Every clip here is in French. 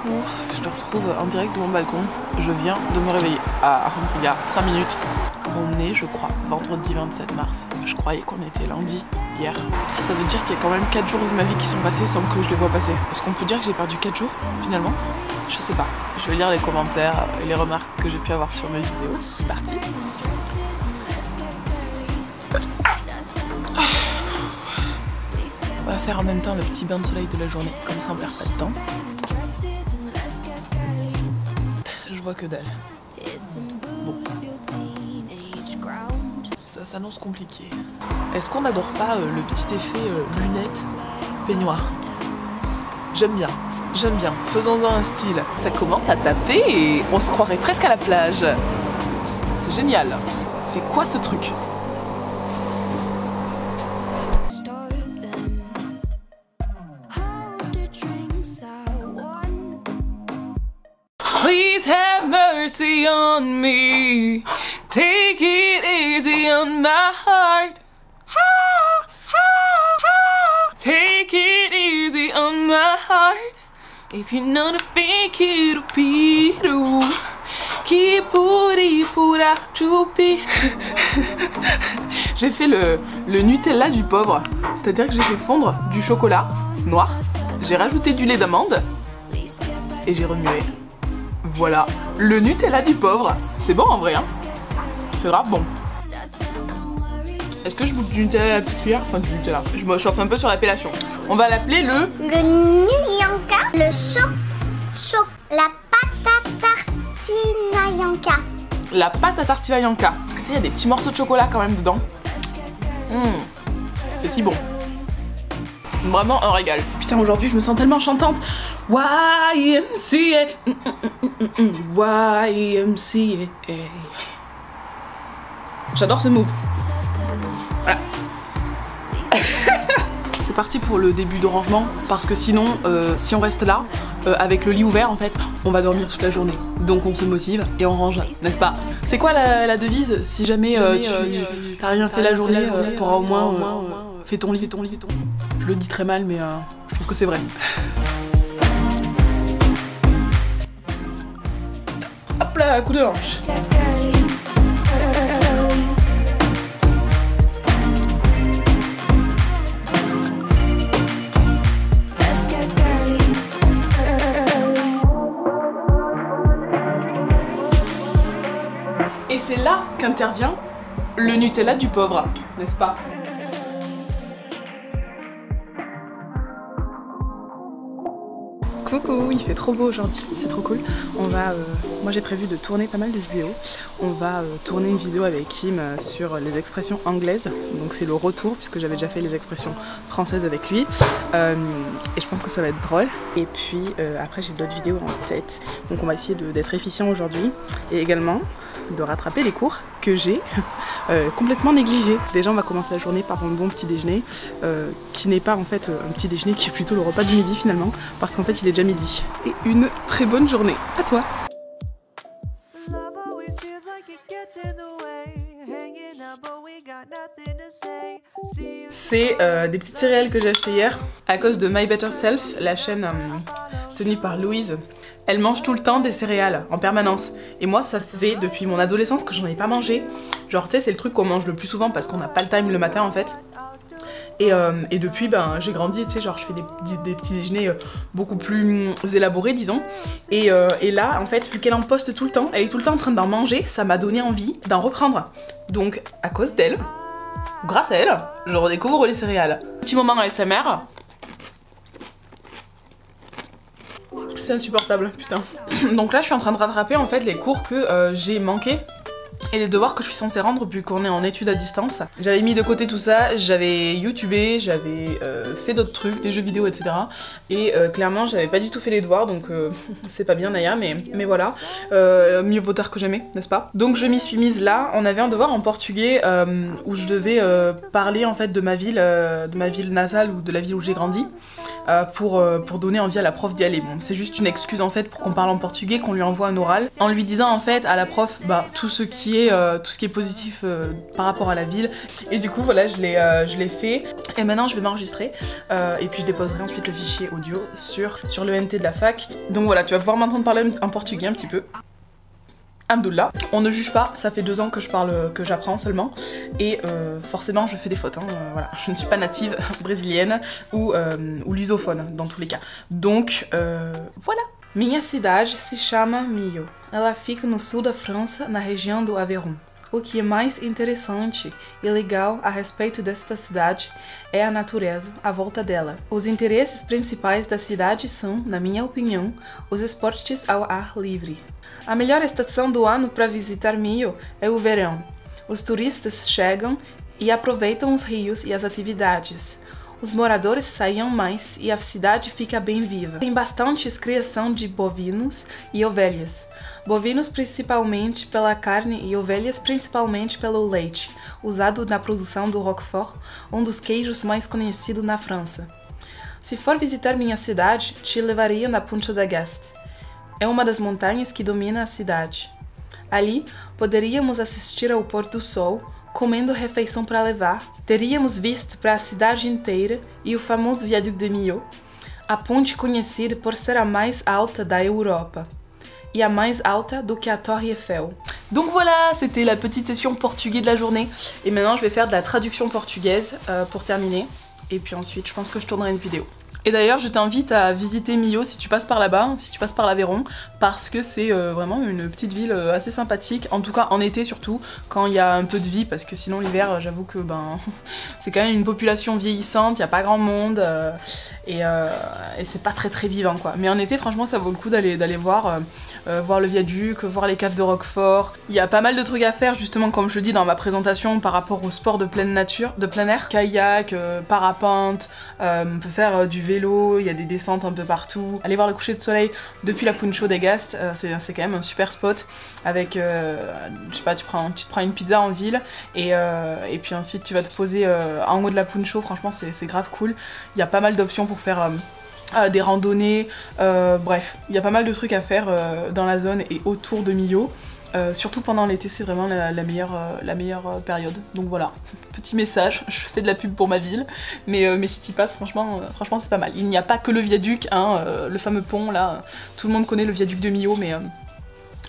coucou, je te retrouve en direct de mon balcon. Je viens de me réveiller il y a 5 minutes. On est, je crois, vendredi 27 mars. Je croyais qu'on était lundi hier. Ça veut dire qu'il y a quand même 4 jours de ma vie qui sont passés sans que je les vois passer. Est-ce qu'on peut dire que j'ai perdu 4 jours finalement? Je sais pas. Je vais lire les commentaires et les remarques que j'ai pu avoir sur mes vidéos. C'est parti. On va faire en même temps le petit bain de soleil de la journée, comme ça on perd pas de temps. Je vois que dalle. Bon. Ça s'annonce compliqué. Est-ce qu'on n'adore pas le petit effet lunettes peignoir? J'aime bien, j'aime bien. Faisons-en un style. Ça commence à taper et on se croirait presque à la plage. C'est génial. C'est quoi ce truc? Please have mercy on me. Take it easy on my heart. Take it easy on my heart. If you know the fake it piru. Kipuri pura chupi. J'ai fait le Nutella du pauvre. C'est-à-dire que j'ai fait fondre du chocolat noir. J'ai rajouté du lait d'amande. Et j'ai remué. Voilà, le Nutella du pauvre. C'est bon en vrai, hein. C'est grave bon. Est-ce que je bouffe du Nutella à la petite cuillère? Enfin, du Nutella. Je me chauffe un peu sur l'appellation. On va l'appeler le Nuyanka, la pâte à tartine Yanka. La pâte à tartine Yanka. Tu sais, il y a des petits morceaux de chocolat quand même dedans. C'est si bon. Vraiment un régal. Putain, aujourd'hui je me sens tellement chantante. YMCA. YMCA. J'adore ce move. Voilà. C'est parti pour le début de rangement. Parce que sinon, si on reste là, avec le lit ouvert, en fait, on va dormir toute la journée. Donc on se motive et on range, n'est-ce pas? C'est quoi la devise? Si jamais tu t'as rien fait la journée, t'auras au moins fait ton lit. Je le dis très mal, mais je trouve que c'est vrai. Hop là, coup de hanche. Et c'est là qu'intervient le Nutella du pauvre, n'est-ce pas? Coucou, il fait trop beau aujourd'hui, c'est trop cool. On va, moi j'ai prévu de tourner pas mal de vidéos. On va tourner une vidéo avec Kim sur les expressions anglaises. Donc c'est le retour puisque j'avais déjà fait les expressions françaises avec lui. Et je pense que ça va être drôle. Et puis après j'ai d'autres vidéos en tête. Donc on va essayer d'être efficient aujourd'hui. Et également de rattraper les cours que j'ai complètement négligés. Déjà on va commencer la journée par un bon petit déjeuner qui n'est pas en fait un petit déjeuner, qui est plutôt le repas du midi finalement, parce qu'en fait il est déjà midi. Et une très bonne journée à toi. C'est des petites céréales que j'ai achetées hier à cause de My Better Self, la chaîne tenue par Louise. Elle mange tout le temps des céréales en permanence. Et moi ça fait depuis mon adolescence que j'en ai pas mangé. Genre tu sais c'est le truc qu'on mange le plus souvent parce qu'on n'a pas le time le matin en fait. Et depuis ben j'ai grandi, tu sais, genre je fais des petits déjeuners beaucoup plus élaborés disons. Et là en fait vu qu'elle en poste tout le temps, elle est tout le temps en train d'en manger, ça m'a donné envie d'en reprendre. Donc à cause d'elle, grâce à elle, je redécouvre les céréales. Petit moment ASMR. C'est insupportable, putain. Donc là je suis en train de rattraper en fait les cours que j'ai manqués et les devoirs que je suis censée rendre vu qu'on est en études à distance. J'avais mis de côté tout ça, j'avais youtubé, j'avais fait d'autres trucs, des jeux vidéo etc. Et clairement j'avais pas du tout fait les devoirs donc c'est pas bien Naya mais voilà. Mieux vaut tard que jamais, n'est-ce pas? Donc je m'y suis mise là, on avait un devoir en portugais où je devais parler en fait de ma ville natale ou de la ville où j'ai grandi pour donner envie à la prof d'y aller. Bon c'est juste une excuse en fait pour qu'on parle en portugais, qu'on lui envoie un oral en lui disant en fait à la prof bah tout ce qui est tout ce qui est positif par rapport à la ville. Et du coup voilà, je l'ai fait. Et maintenant je vais m'enregistrer et puis je déposerai ensuite le fichier audio sur l'ENT de la fac. Donc voilà, tu vas pouvoir m'entendre parler en portugais un petit peu. Alhamdoulilah. On ne juge pas, ça fait 2 ans que j'apprends seulement et forcément je fais des fautes, hein, voilà. Je ne suis pas native brésilienne ou lusophone dans tous les cas. Donc voilà. Minha cidade se chama Millau. Ela fica no sul da França, na região do Aveyron. O que é mais interessante e legal a respeito desta cidade é a natureza à volta dela. Os interesses principais da cidade são, na minha opinião, os esportes ao ar livre. A melhor estação do ano para visitar Millau é o verão. Os turistas chegam e aproveitam os rios e as atividades. Os moradores saem mais e a cidade fica bem viva. Tem bastante criação de bovinos e ovelhas. Bovinos principalmente pela carne e ovelhas principalmente pelo leite, usado na produção do Roquefort, um dos queijos mais conhecidos na França. Se for visitar minha cidade, te levaria na Punta da Geste. É uma das montanhas que domina a cidade. Ali, poderíamos assistir ao pôr do sol, comendo refeição para levar. Teríamos visto para a cidade inteira e o famoso viaduc de Millau, a ponte conhecida por ser a mais alta da Europa. Et à plus alta do que la Torre Eiffel. Donc voilà, c'était la petite session portugais de la journée. Et maintenant, je vais faire de la traduction portugaise pour terminer. Et puis ensuite, je pense que je tournerai une vidéo. Et d'ailleurs, je t'invite à visiter Millau si tu passes par là-bas, si tu passes par l'Aveyron, parce que c'est vraiment une petite ville assez sympathique, en tout cas en été surtout, quand il y a un peu de vie, parce que sinon l'hiver, j'avoue que c'est quand même une population vieillissante, il n'y a pas grand monde, et c'est pas très vivant quoi. Mais en été, franchement, ça vaut le coup d'aller voir le viaduc, voir les caves de Roquefort. Il y a pas mal de trucs à faire, justement, comme je dis dans ma présentation, par rapport au sport de pleine nature, de plein air, kayak, parapente, on peut faire du vélo, il y a des descentes un peu partout. Aller voir le coucher de soleil depuis la Punta da Geste, c'est quand même un super spot avec, je sais pas, tu te prends une pizza en ville et puis ensuite tu vas te poser en haut de la Punta, franchement c'est grave cool. Il y a pas mal d'options pour faire des randonnées, bref, il y a pas mal de trucs à faire dans la zone et autour de Millau. Surtout pendant l'été, c'est vraiment la meilleure période. Donc voilà, petit message, je fais de la pub pour ma ville, mais si t'y passes, franchement c'est pas mal. Il n'y a pas que le viaduc, hein, le fameux pont là, tout le monde connaît le viaduc de Millau, mais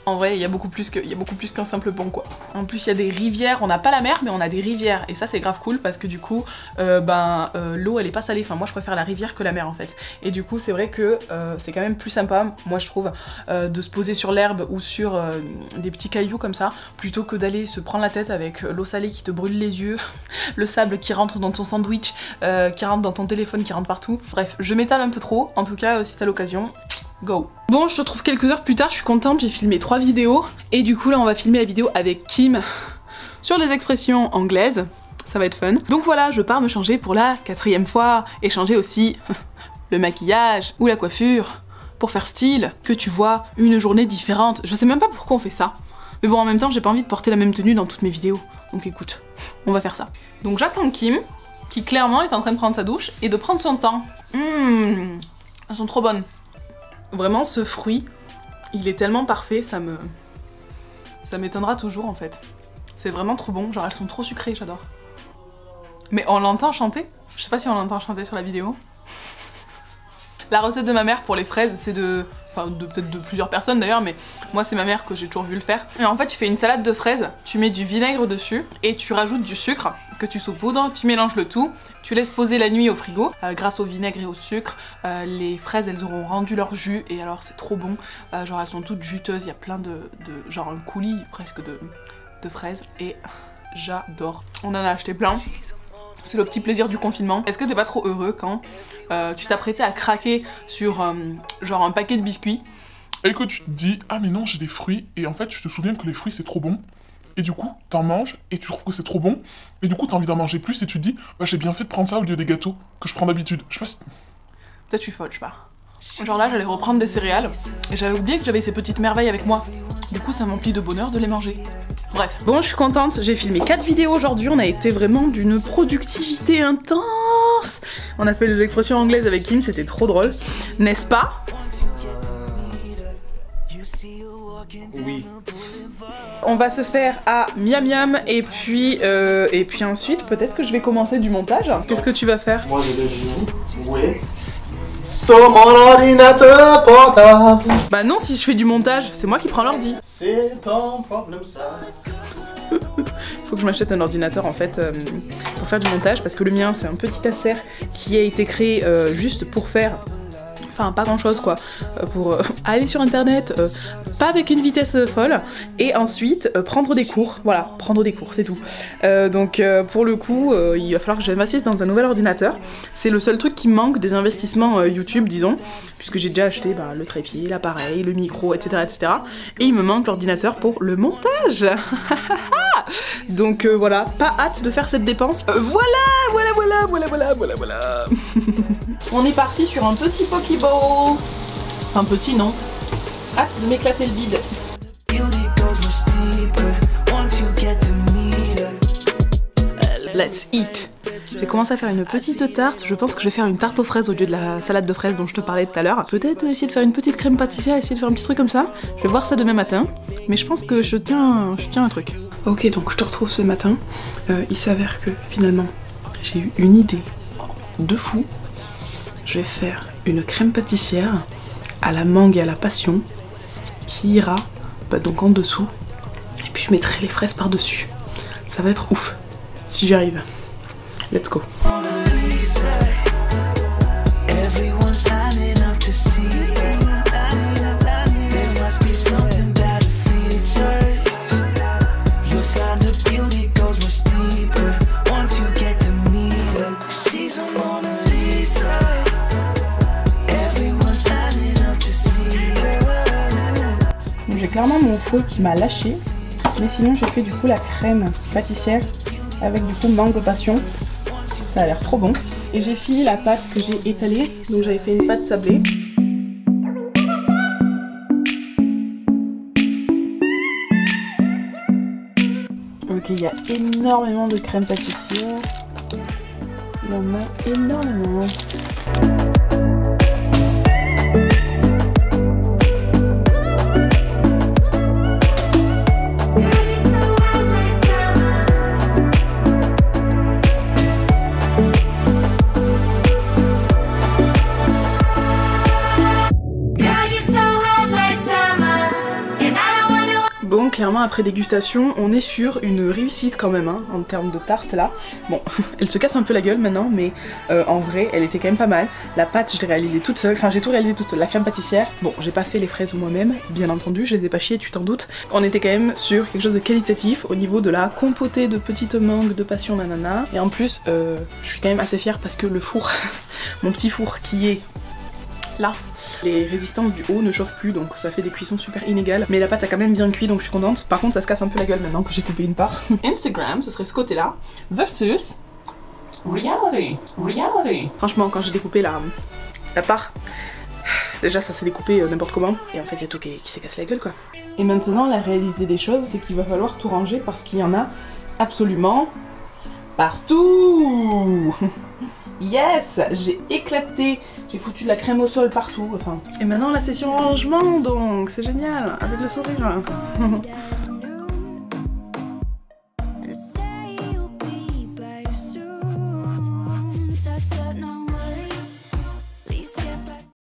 en vrai, il y a beaucoup plus qu'un simple pont quoi. En plus, il y a des rivières, on n'a pas la mer, mais on a des rivières. Et ça, c'est grave cool parce que du coup, l'eau, elle est pas salée. Enfin, moi, je préfère la rivière que la mer en fait. Et du coup, c'est vrai que c'est quand même plus sympa, moi je trouve, de se poser sur l'herbe ou sur des petits cailloux comme ça, plutôt que d'aller se prendre la tête avec l'eau salée qui te brûle les yeux, le sable qui rentre dans ton sandwich, qui rentre dans ton téléphone, qui rentre partout. Bref, je m'étale un peu trop. En tout cas, si t'as l'occasion, go. Bon, je te retrouve quelques heures plus tard, je suis contente, j'ai filmé 3 vidéos. Et du coup là on va filmer la vidéo avec Kim sur les expressions anglaises. Ça va être fun. Donc voilà, je pars me changer pour la 4e fois. Et changer aussi le maquillage ou la coiffure pour faire style, que tu vois une journée différente. Je sais même pas pourquoi on fait ça. Mais bon, en même temps, j'ai pas envie de porter la même tenue dans toutes mes vidéos. Donc écoute, on va faire ça. Donc j'attends Kim, qui clairement est en train de prendre sa douche et de prendre son temps. Elles sont trop bonnes. Vraiment, ce fruit, il est tellement parfait, ça m'étonnera toujours en fait. C'est vraiment trop bon, genre elles sont trop sucrées, j'adore. Mais on l'entend chanter? Je sais pas si on l'entend chanter sur la vidéo. La recette de ma mère pour les fraises, c'est peut-être de plusieurs personnes d'ailleurs, mais moi c'est ma mère que j'ai toujours vu le faire. Et en fait, tu fais une salade de fraises, tu mets du vinaigre dessus et tu rajoutes du sucre que tu saupoudres, tu mélanges le tout, tu laisses poser la nuit au frigo. Grâce au vinaigre et au sucre, les fraises elles auront rendu leur jus et alors c'est trop bon. Genre elles sont toutes juteuses, il y a plein genre un coulis presque de fraises et j'adore. On en a acheté plein. C'est le petit plaisir du confinement. Est-ce que t'es pas trop heureux quand tu t'apprêtais à craquer sur genre un paquet de biscuits et que tu te dis ah mais non j'ai des fruits et en fait tu te souviens que les fruits c'est trop bon et du coup t'en manges et tu trouves que c'est trop bon et du coup t'as envie d'en manger plus et tu te dis bah j'ai bien fait de prendre ça au lieu des gâteaux que je prends d'habitude. Je sais pas si... Peut-être je suis folle, je sais pas. Genre là j'allais reprendre des céréales et j'avais oublié que j'avais ces petites merveilles avec moi. Du coup ça m'emplit de bonheur de les manger. Bref. Bon, je suis contente, j'ai filmé 4 vidéos aujourd'hui, on a été vraiment d'une productivité intense. On a fait des expressions anglaises avec Kim, c'était trop drôle, n'est-ce pas? Oui. On va se faire à miam miam et puis ensuite peut-être que je vais commencer du montage. Qu'est-ce que tu vas faire? Moi je vais jouer sur mon ordinateur portable. Bah non, si je fais du montage, c'est moi qui prends l'ordi. C'est ton problème ça. Faut que je m'achète un ordinateur en fait pour faire du montage parce que le mien c'est un petit Acer qui a été créé juste pour faire... Enfin pas grand chose quoi, pour aller sur internet, pas avec une vitesse folle, et ensuite prendre des cours, voilà, prendre des cours, c'est tout. Donc pour le coup, il va falloir que j'investisse dans un nouvel ordinateur. C'est le seul truc qui me manque des investissements YouTube, disons, puisque j'ai déjà acheté le trépied, l'appareil, le micro, etc. etc. Et il me manque l'ordinateur pour le montage. Donc voilà, pas hâte de faire cette dépense. Voilà. On est parti sur un petit Pokéball. Enfin petit non. Hâte de m'éclater le bide. Let's eat. J'ai commencé à faire une petite tarte, je pense que je vais faire une tarte aux fraises au lieu de la salade de fraises dont je te parlais tout à l'heure. Peut-être essayer de faire une petite crème pâtissière, essayer de faire un petit truc comme ça. Je vais voir ça demain matin, mais je pense que je tiens un truc. Ok, donc je te retrouve ce matin. Il s'avère que finalement, j'ai eu une idée de fou. Je vais faire une crème pâtissière à la mangue et à la passion qui ira donc en dessous. Et puis je mettrai les fraises par-dessus. Ça va être ouf, si j'y arrive. Let's go. J'ai clairement mon fouet qui m'a lâché, mais sinon j'ai fait du coup la crème pâtissière avec du coup mangue passion. Ça a l'air trop bon. Et j'ai fini la pâte que j'ai étalée, donc j'avais fait une pâte sablée. Ok, il y a énormément de crème pâtissière. Il y en a énormément. Bon, clairement après dégustation, on est sur une réussite quand même, hein, en termes de tarte là. Bon, elle se casse un peu la gueule maintenant, mais en vrai, elle était quand même pas mal. La pâte, je l'ai réalisée toute seule, enfin j'ai tout réalisé toute seule. La crème pâtissière, bon, j'ai pas fait les fraises moi-même, bien entendu, je les ai pas chiées, tu t'en doutes. On était quand même sur quelque chose de qualitatif au niveau de la compotée de petites mangues de passion nanana. Et en plus, je suis quand même assez fière parce que le four, mon petit four qui est là, les résistances du haut ne chauffent plus, donc ça fait des cuissons super inégales, mais la pâte a quand même bien cuit, donc je suis contente. Par contre ça se casse un peu la gueule maintenant que j'ai coupé une part. Instagram, ce serait ce côté là versus reality. Franchement, quand j'ai découpé la part, déjà ça s'est découpé n'importe comment, et en fait il y a tout qui s'est cassé la gueule quoi. Et maintenant la réalité des choses, c'est qu'il va falloir tout ranger parce qu'il y en a absolument partout. Yes, j'ai éclaté, j'ai foutu de la crème au sol partout, enfin. Et maintenant la session rangement donc, c'est génial, avec le sourire.